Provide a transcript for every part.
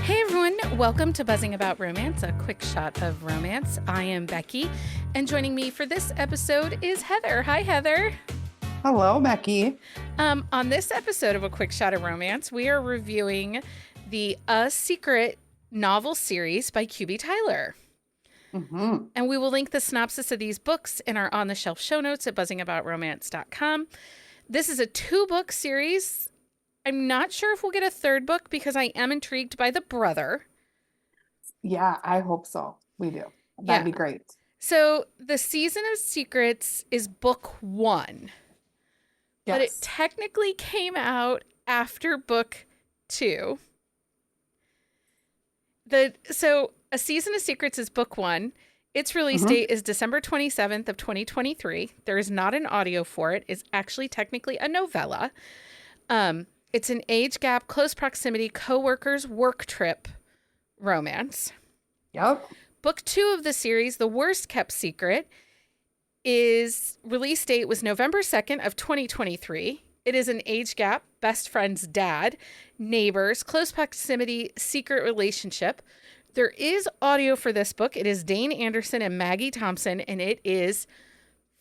Hey everyone, welcome to Buzzing About Romance, a quick shot of romance. I am Becky, and joining me for this episode is Heather. Hi, Heather. Hello, Becky. On this episode of A Quick Shot of Romance, we are reviewing the A Secret novel series by QB Tyler. Mm-hmm. And we will link the synopsis of these books in our on-the-shelf show notes at buzzingaboutromance.com. This is a 2-book series. I'm not sure if we'll get a third book because I am intrigued by the brother. Yeah, I hope so. We do. That'd be great. So the Season of Secrets is book 1. But it Yes. technically came out after book 2. So A Season of Secrets is book 1. Its release date is December 27th of 2023. There is not an audio for it. It's actually technically a novella. It's an age gap, close proximity, co-workers work trip romance. Yep. Book 2 of the series, The Worst Kept Secret, is release date was November 2nd of 2023. It is an age gap, best friend's dad, neighbors, close proximity, secret relationship. There is audio for this book. It is Dane Anderson and Maggie Thompson, and it is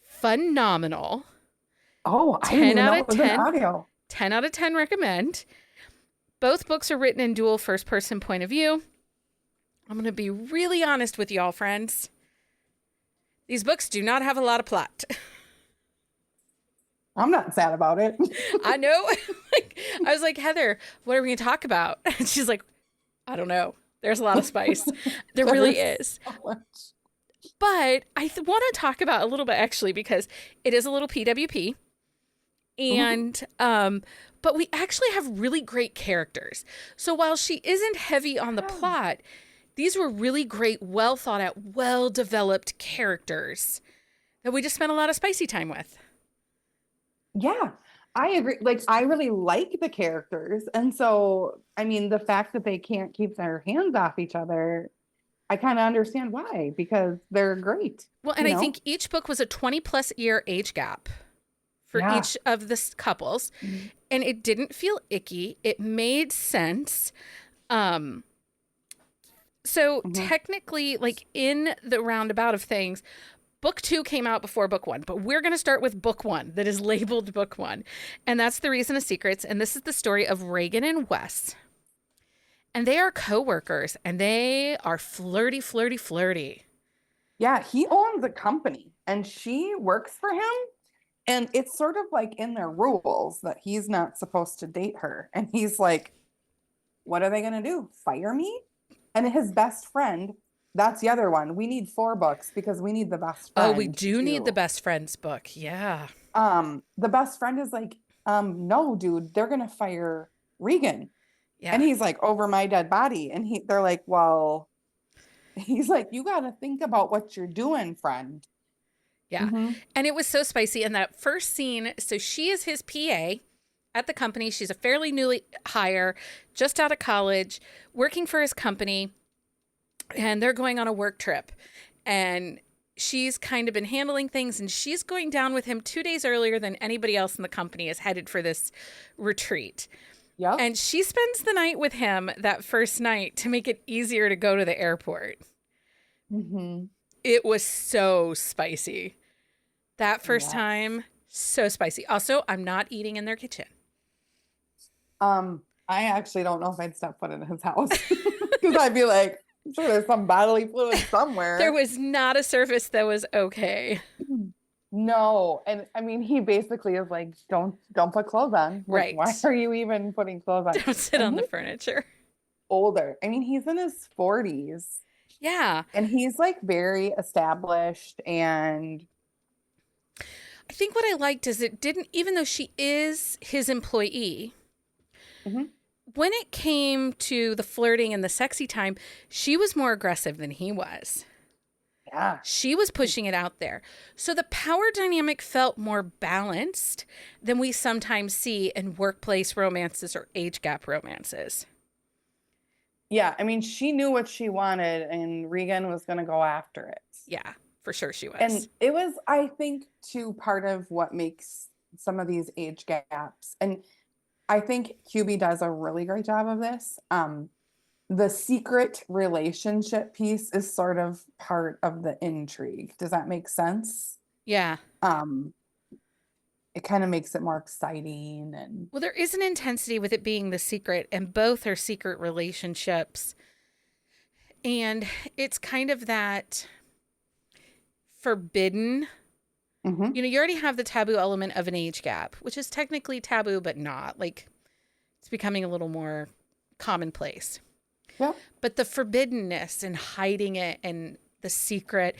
phenomenal. Oh, I didn't 10 even know out it of was an 10. audio. 10 out of 10 recommend. Both books are written in dual first-person point of view. I'm going to be really honest with y'all, friends. These books do not have a lot of plot. I'm not sad about it. I know. I was like, Heather, what are we going to talk about? And she's like, I don't know. There's a lot of spice. There really is. So much. But I want to talk about a little bit, actually, because it is a little PWP. And, but we actually have really great characters. So while she isn't heavy on the plot, these were really great, well thought out, well developed characters that we just spent a lot of spicy time with. Yeah, I agree. Like, I really like the characters. And so, I mean, the fact that they can't keep their hands off each other, I kind of understand why, because they're great. Well, and I think each book was a 20+ year age gap for each of the couples. Mhm. And it didn't feel icky. It made sense. So technically, like in the roundabout of things, book 2 came out before book 1, but we're going to start with book 1 that is labeled book 1. And that's The Reason of Secrets. And this is the story of Reagan and Wes. And they are co-workers and they are flirty, flirty, flirty. Yeah, he owns a company and she works for him. And it's sort of like in their rules that he's not supposed to date her. And he's like, what are they going to do? Fire me? And his best friend, that's the other one. We need 4 books because we need the best friend. Oh, we do need the best friends book. Yeah. The best friend is like, no, dude, they're going to fire Regan. Yeah. And he's like, over my dead body. And they're like, well, he's like, you got to think about what you're doing, friend. Yeah. And it was so spicy. And that first scene, so she is his PA at the company. She's a fairly newly hire, just out of college, working for his company. And they're going on a work trip. And she's kind of been handling things. And she's going down with him 2 days earlier than anybody else in the company is headed for this retreat. Yeah. And she spends the night with him that first night to make it easier to go to the airport. It was so spicy. That first time, so spicy. Also, I'm not eating in their kitchen. I actually don't know if I'd step foot in his house because I'd be like, I'm sure there's some bodily fluid somewhere. There was not a surface that was okay. No. And I mean, he basically is like, don't put clothes on. Like, Right. why are you even putting clothes on? Don't sit on the furniture. Older. I mean, he's in his 40s. Yeah. And he's like very established. And I think what I liked is it didn't, even though she is his employee, when it came to the flirting and the sexy time, she was more aggressive than he was. yeah, She was pushing it out there. So the power dynamic felt more balanced than we sometimes see in workplace romances or age gap romances. yeah. I mean, she knew what she wanted and Regan was going to go after it. Yeah, for sure she was. And it was, I think, too, part of what makes some of these age gaps. And I think QB does a really great job of this. the secret relationship piece is sort of part of the intrigue. Does that make sense? Yeah. Um, it kind of makes it more exciting and Well, there is an intensity with it being the secret, and both are secret relationships. And it's kind of that forbidden. hmm You already have the taboo element of an age gap, which is technically taboo, but not. Like, it's becoming a little more commonplace. yep. But the forbiddenness and hiding it and the secret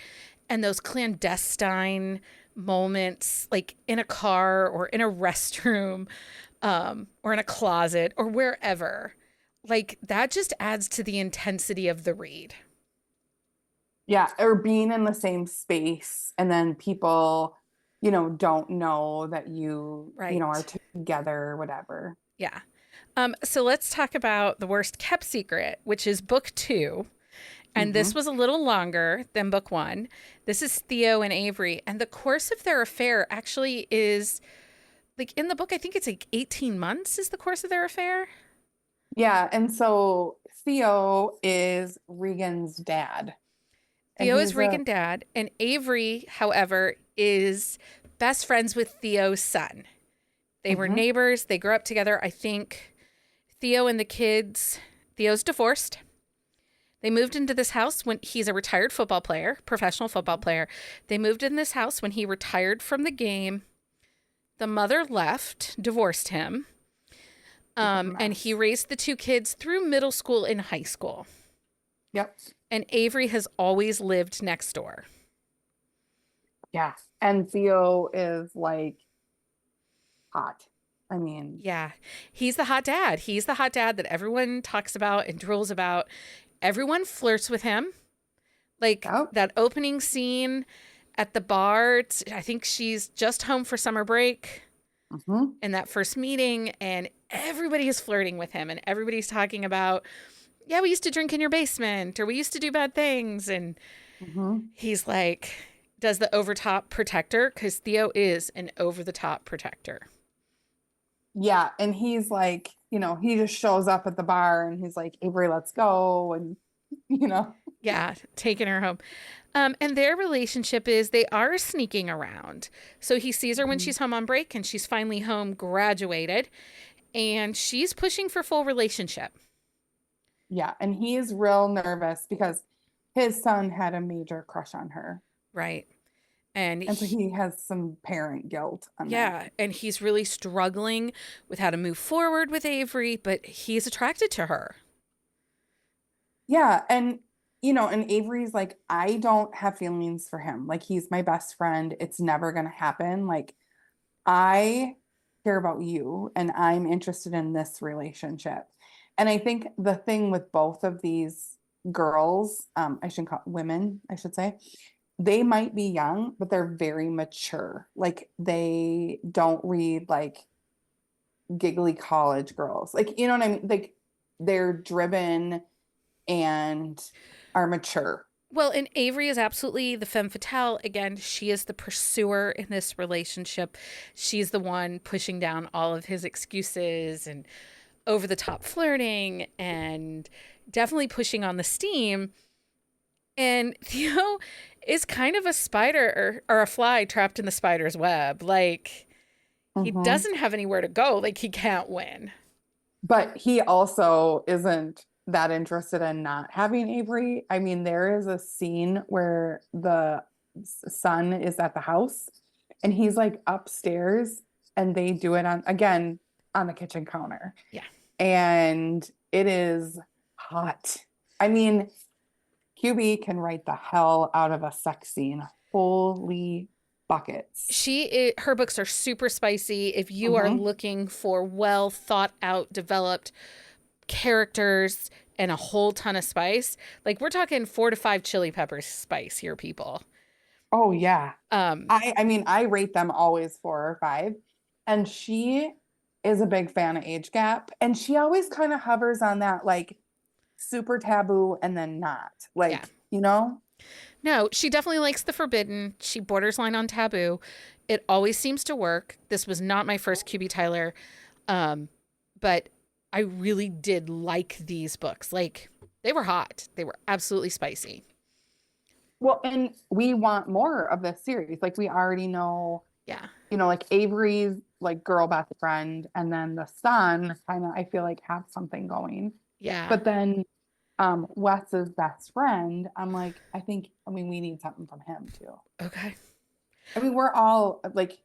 and those clandestine moments, like in a car or in a restroom, or in a closet or wherever, like that just adds to the intensity of the read. Yeah, or being in the same space and then people, don't know that you are Right. together or whatever. Yeah. So let's talk about the worst kept secret, which is book two. And this hmm was a little longer than book one. This is Theo and Avery. And the course of their affair actually is like in the book, I think it's like 18 months is the course of their affair. Yeah, and so Theo is Regan's dad, and Theo is he's a Regan's dad. And Avery, however, is best friends with Theo's son. They were mhm, neighbors. They grew up together. I think Theo and the kids, Theo's divorced. They moved into this house when he's a retired football player, professional football player. They moved in this house when he retired from the game. The mother left, divorced him, he's a and he mess. raised the two kids through middle school and high school. Yep. And Avery has always lived next door. Yeah. And Theo is like hot. I mean, Yeah, he's the hot dad. He's the hot dad that everyone talks about and drools about. Everyone flirts with him. Like yep. that opening scene at the bar, I think she's just home for summer break hmm in that first meeting, and everybody is flirting with him, and everybody's talking about, yeah, we used to drink in your basement, or we used to do bad things. And hmm he's like, does the overtop protector, because Theo is an over the top protector. Yeah. And he's like, he just shows up at the bar and he's like, Avery, let's go. And, you know, Yeah, taking her home. And their relationship is they are sneaking around. So he sees her when Mhm. she's home on break and she's finally home, graduated, and she's pushing for full relationship. Yeah. And he is real nervous because his son had a major crush on her. Right. And And so he, he has some parent guilt on that. yeah, and he's really struggling with how to move forward with Avery, but he's attracted to her. Yeah. And Avery's like, I don't have feelings for him. Like, he's my best friend. It's never going to happen. Like, I care about you and I'm interested in this relationship. And I think the thing with both of these girls, I shouldn't call women, I should say, they might be young, but they're very mature. Like, they don't read like giggly college girls. Like, you know what I mean? Like, they're driven and are mature. Well, and Avery is absolutely the femme fatale. Again, she is the pursuer in this relationship. She's the one pushing down all of his excuses and over the top flirting and definitely pushing on the steam. And Theo is kind of a spider or a fly trapped in the spider's web. Like, he Mhm. doesn't have anywhere to go. Like, he can't win. But he also isn't that interested in not having Avery. I mean, there is a scene where the son is at the house and he's like upstairs and they do it again on the kitchen counter. Yeah. And it is hot. I mean, QB can write the hell out of a sex scene. Holy buckets. Her books are super spicy. If you are hmm looking for well thought out, developed characters and a whole ton of spice, like we're talking 4 to 5 chili peppers spice here, people. Oh yeah. Um, I mean, I rate them always 4 or 5. And she is a big fan of age gap. And she always kind of hovers on that like super taboo and then not. yeah. Like. No, she definitely likes the forbidden. She borders line on taboo. It always seems to work. This was not my first QB Tyler, but I really did like these books. Like, they were hot. They were absolutely spicy. Well, and we want more of this series. Like, we already know, Yeah. like Avery's like girl best friend, and then the son kind of, I feel like, have something going. Yeah. But then Wes's best friend, I'm like, we need something from him too. Okay. I mean, we're all like,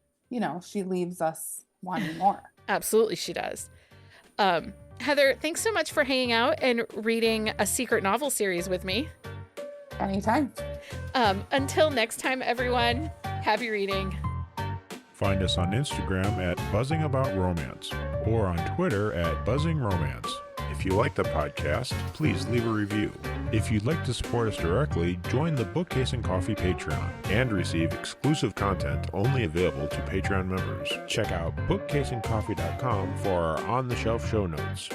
she leaves us wanting more. Absolutely, she does. Heather, thanks so much for hanging out and reading a secret novel series with me. Anytime. Until next time, everyone, happy reading. Find us on Instagram at buzzingaboutromance or on Twitter at buzzingromance. If you like the podcast, please leave a review. If you'd like to support us directly, join the Bookcase and Coffee Patreon and receive exclusive content only available to Patreon members. Check out bookcaseandcoffee.com for our on-the-shelf show notes.